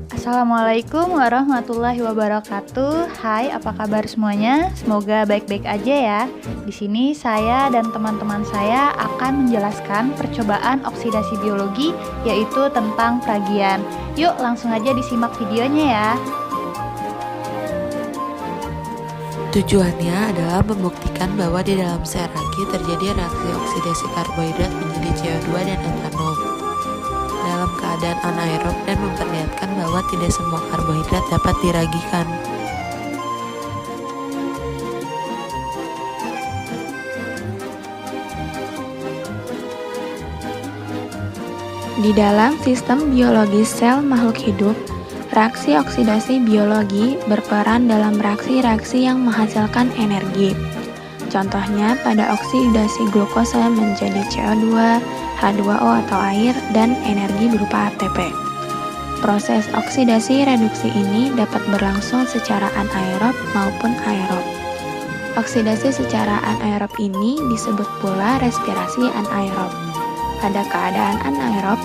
Assalamualaikum warahmatullahi wabarakatuh. Hai, apa kabar semuanya? Semoga baik-baik aja ya. Di sini saya dan teman-teman saya akan menjelaskan percobaan oksidasi biologi, yaitu tentang peragian. Yuk, langsung aja disimak videonya ya. Tujuannya adalah membuktikan bahwa di dalam sel ragi terjadi reaksi oksidasi karbohidrat menjadi CO2 dan etanol dalam keadaan anaerob dan memperlihatkan bahwa tidak semua karbohidrat dapat diragikan. Di dalam sistem biologis sel makhluk hidup, reaksi oksidasi biologi berperan dalam reaksi-reaksi yang menghasilkan energi. Contohnya pada oksidasi glukosa menjadi CO2, H2O atau air, dan energi berupa ATP. Proses oksidasi reduksi ini dapat berlangsung secara anaerob maupun aerob. Oksidasi secara anaerob ini disebut pula respirasi anaerob. Pada keadaan anaerob,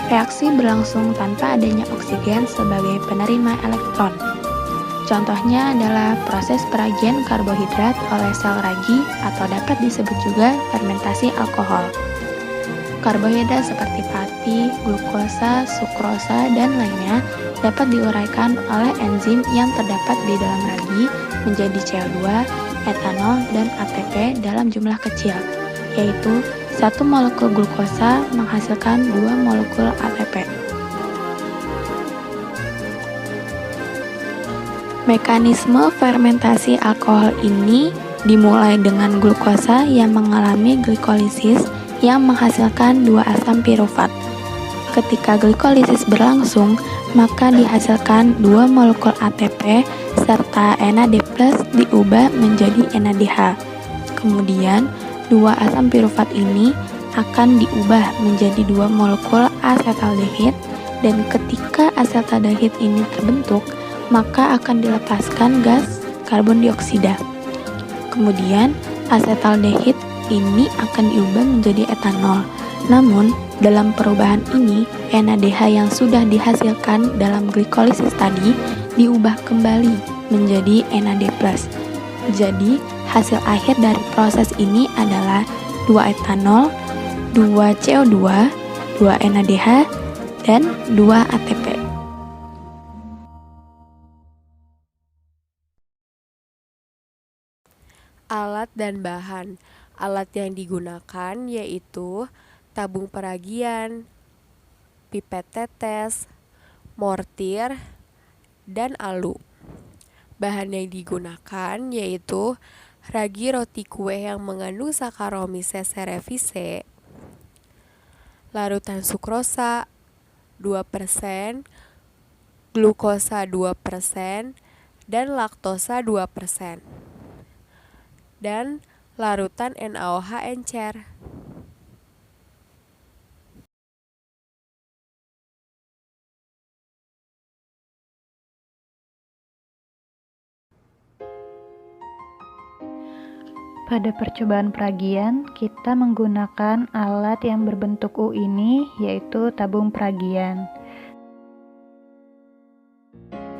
reaksi berlangsung tanpa adanya oksigen sebagai penerima elektron. Contohnya adalah proses peragian karbohidrat oleh sel ragi atau dapat disebut juga fermentasi alkohol. Karbohidrat seperti pati, glukosa, sukrosa, dan lainnya dapat diuraikan oleh enzim yang terdapat di dalam ragi menjadi CO2, etanol, dan ATP dalam jumlah kecil, yaitu 1 molekul glukosa menghasilkan 2 molekul ATP. Mekanisme fermentasi alkohol ini dimulai dengan glukosa yang mengalami glikolisis yang menghasilkan 2 asam pirufat. Ketika glikolisis berlangsung, maka dihasilkan 2 molekul ATP serta NAD+ diubah menjadi NADH. Kemudian, 2 asam pirufat ini akan diubah menjadi 2 molekul asetaldehid, dan ketika asetaldehid ini terbentuk, maka akan dilepaskan gas karbon dioksida. Kemudian, asetaldehid ini akan diubah menjadi etanol. Namun, dalam perubahan ini, NADH yang sudah dihasilkan dalam glikolisis tadi diubah kembali menjadi NAD+. Jadi, hasil akhir dari proses ini adalah 2 etanol, 2 CO2, 2 NADH, dan 2 ATP. Alat dan bahan. Alat yang digunakan yaitu tabung peragian, pipet tetes, mortir, dan alu. Bahan yang digunakan yaitu ragi roti kue yang mengandung Saccharomyces cerevisiae, larutan sukrosa 2%, glukosa 2%, dan laktosa 2%, dan larutan NaOH encer. Pada percobaan peragian, kita menggunakan alat yang berbentuk U ini, yaitu tabung peragian.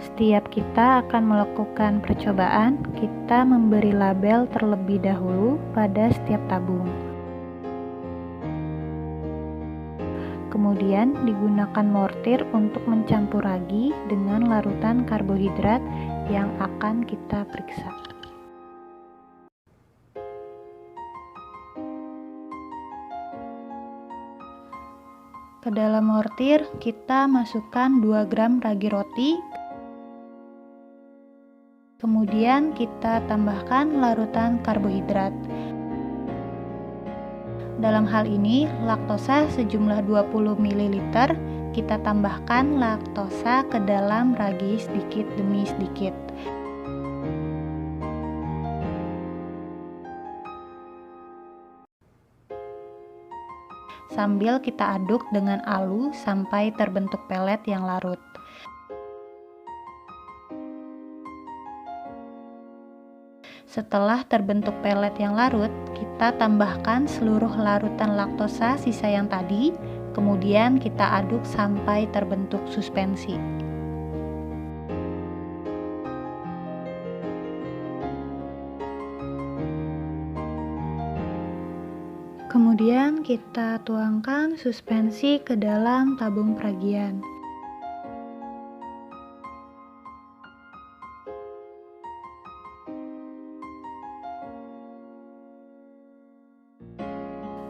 Setiap kita akan melakukan percobaan, kita memberi label terlebih dahulu pada setiap tabung. Kemudian digunakan mortir untuk mencampur ragi dengan larutan karbohidrat yang akan kita periksa. Ke dalam mortir, kita masukkan 2 gram ragi roti. Kemudian kita tambahkan larutan karbohidrat. Dalam hal ini, laktosa sejumlah 20 ml, kita tambahkan laktosa ke dalam ragi sedikit demi sedikit. Sambil kita aduk dengan alu sampai terbentuk pelet yang larut. Setelah terbentuk pelet yang larut, kita tambahkan seluruh larutan laktosa sisa yang tadi, kemudian kita aduk sampai terbentuk suspensi. Kemudian kita tuangkan suspensi ke dalam tabung peragian.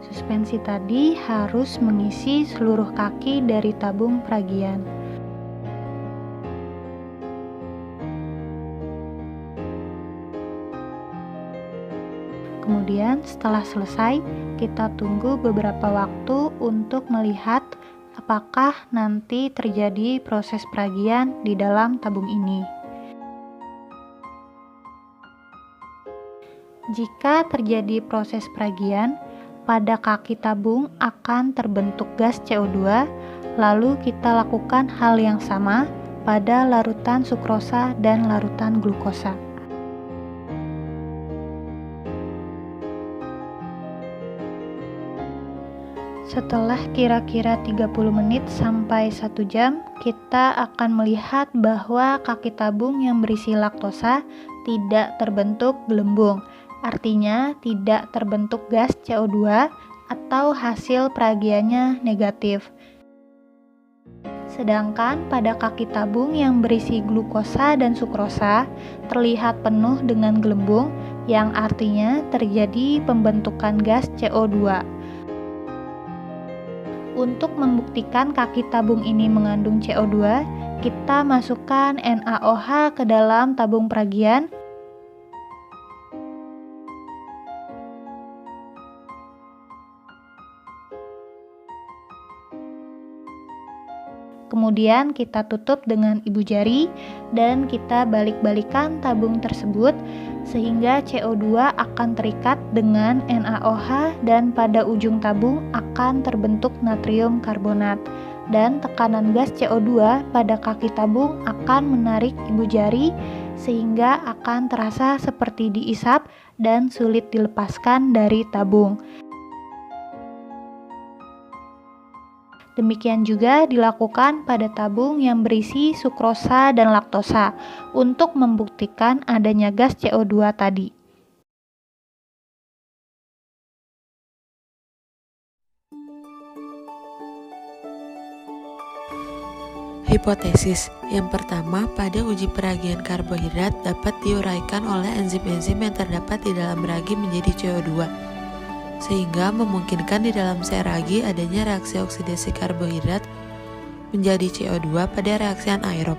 Suspensi tadi harus mengisi seluruh kaki dari tabung peragian. Kemudian setelah selesai, kita tunggu beberapa waktu untuk melihat apakah nanti terjadi proses peragian di dalam tabung ini. Jika terjadi proses peragian, pada kaki tabung akan terbentuk gas CO2, lalu kita lakukan hal yang sama pada larutan sukrosa dan larutan glukosa. Setelah kira-kira 30 menit sampai 1 jam, kita akan melihat bahwa kaki tabung yang berisi laktosa tidak terbentuk gelembung. Artinya tidak terbentuk gas CO2 atau hasil peragiannya negatif. Sedangkan pada kaki tabung yang berisi glukosa dan sukrosa terlihat penuh dengan gelembung, yang artinya terjadi pembentukan gas CO2. Untuk membuktikan kaki tabung ini mengandung CO2, kita masukkan NaOH ke dalam tabung peragian. Kemudian kita tutup dengan ibu jari dan kita balik-balikan tabung tersebut sehingga CO2 akan terikat dengan NaOH dan pada ujung tabung akan terbentuk natrium karbonat, dan tekanan gas CO2 pada kaki tabung akan menarik ibu jari sehingga akan terasa seperti diisap dan sulit dilepaskan dari tabung. Demikian juga dilakukan pada tabung yang berisi sukrosa dan laktosa untuk membuktikan adanya gas CO2 tadi. Hipotesis yang pertama, pada uji peragian karbohidrat dapat diuraikan oleh enzim-enzim yang terdapat di dalam ragi menjadi CO2, sehingga memungkinkan di dalam sel ragi adanya reaksi oksidasi karbohidrat menjadi CO2 pada reaksi anaerob.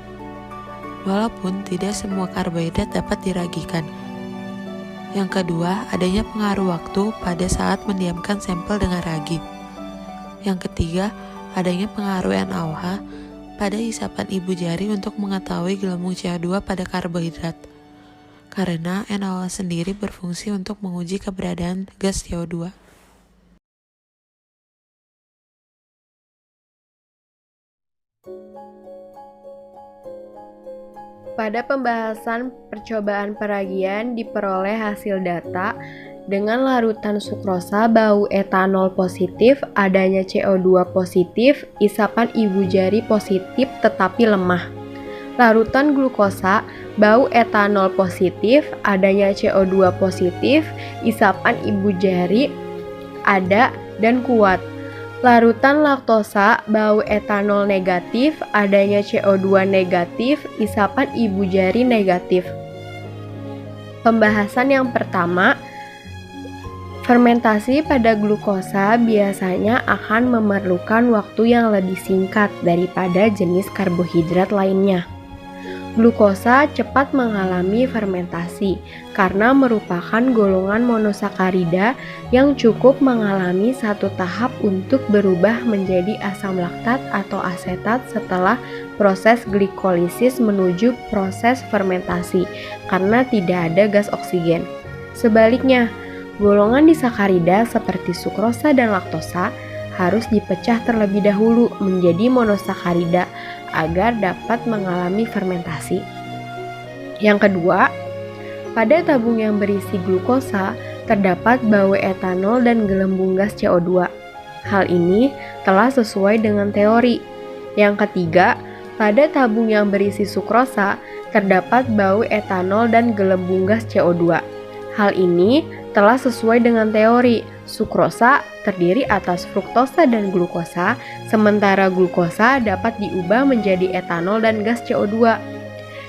Walaupun tidak semua karbohidrat dapat diragikan. Yang kedua, adanya pengaruh waktu pada saat mendiamkan sampel dengan ragi. Yang ketiga, adanya pengaruh NaOH pada isapan ibu jari untuk mengetahui gelembung CO2 pada karbohidrat. Karena NaOH sendiri berfungsi untuk menguji keberadaan gas CO2. Pada pembahasan percobaan peragian diperoleh hasil data dengan larutan sukrosa bau etanol positif, adanya CO2 positif, isapan ibu jari positif tetapi lemah. Larutan glukosa bau etanol positif, adanya CO2 positif, isapan ibu jari ada dan kuat. Larutan laktosa bau etanol negatif, adanya CO2 negatif, isapan ibu jari negatif. Pembahasan yang pertama, fermentasi pada glukosa biasanya akan memerlukan waktu yang lebih singkat daripada jenis karbohidrat lainnya. Glukosa cepat mengalami fermentasi karena merupakan golongan monosakarida yang cukup mengalami satu tahap untuk berubah menjadi asam laktat atau asetat setelah proses glikolisis menuju proses fermentasi karena tidak ada gas oksigen. Sebaliknya, golongan disakarida seperti sukrosa dan laktosa harus dipecah terlebih dahulu menjadi monosakarida agar dapat mengalami fermentasi. Yang kedua, pada tabung yang berisi glukosa terdapat bau etanol dan gelembung gas CO2. Hal ini telah sesuai dengan teori. Yang ketiga, pada tabung yang berisi sukrosa terdapat bau etanol dan gelembung gas CO2. Hal ini telah sesuai dengan teori. Sukrosa terdiri atas fruktosa dan glukosa, sementara glukosa dapat diubah menjadi etanol dan gas CO2.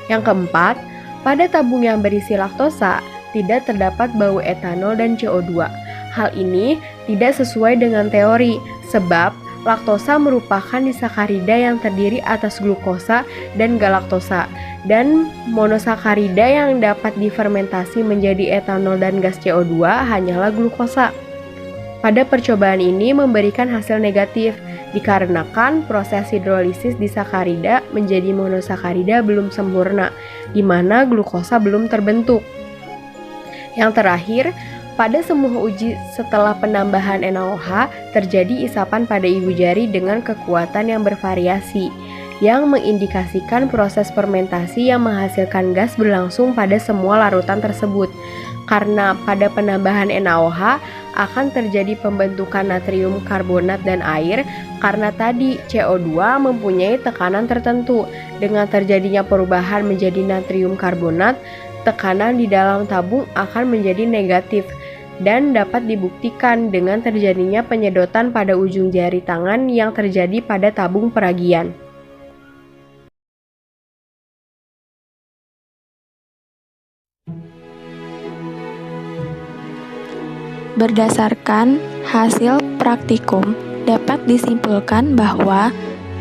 Yang keempat, pada tabung yang berisi laktosa tidak terdapat bau etanol dan CO2. Hal ini tidak sesuai dengan teori, sebab laktosa merupakan disakarida yang terdiri atas glukosa dan galaktosa, dan monosakarida yang dapat difermentasi menjadi etanol dan gas CO2 hanyalah glukosa. Pada percobaan ini memberikan hasil negatif, dikarenakan proses hidrolisis disakarida menjadi monosakarida belum sempurna, di mana glukosa belum terbentuk. Yang terakhir, pada semua uji setelah penambahan NaOH, terjadi isapan pada ibu jari dengan kekuatan yang bervariasi, yang mengindikasikan proses fermentasi yang menghasilkan gas berlangsung pada semua larutan tersebut. Karena pada penambahan NaOH akan terjadi pembentukan natrium karbonat dan air, karena tadi CO2 mempunyai tekanan tertentu. Dengan terjadinya perubahan menjadi natrium karbonat, tekanan di dalam tabung akan menjadi negatif dan dapat dibuktikan dengan terjadinya penyedotan pada ujung jari tangan yang terjadi pada tabung peragian. Berdasarkan hasil praktikum, dapat disimpulkan bahwa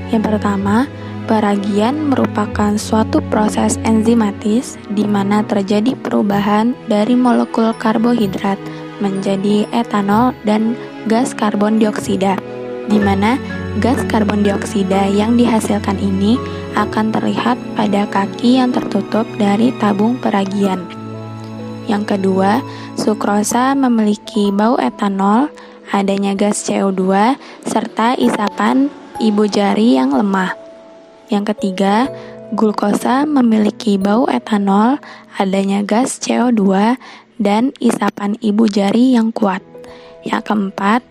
yang pertama, peragian merupakan suatu proses enzimatis di mana terjadi perubahan dari molekul karbohidrat menjadi etanol dan gas karbon dioksida, di mana gas karbon dioksida yang dihasilkan ini akan terlihat pada kaki yang tertutup dari tabung peragian. Yang kedua, sukrosa memiliki bau etanol, adanya gas CO2, serta isapan ibu jari yang lemah. Yang ketiga, glukosa memiliki bau etanol, adanya gas CO2, dan isapan ibu jari yang kuat. Yang keempat,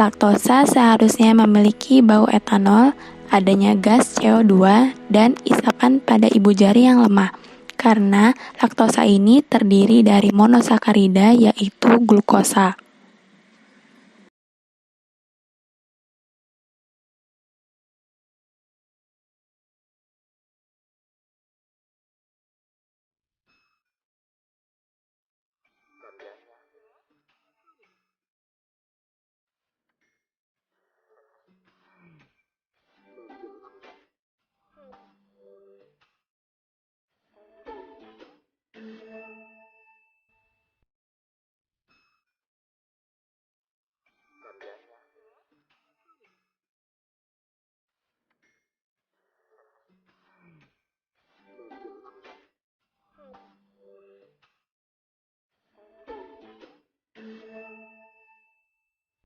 laktosa seharusnya memiliki bau etanol, adanya gas CO2, dan isapan pada ibu jari yang lemah. Karena laktosa ini terdiri dari monosakarida yaitu glukosa.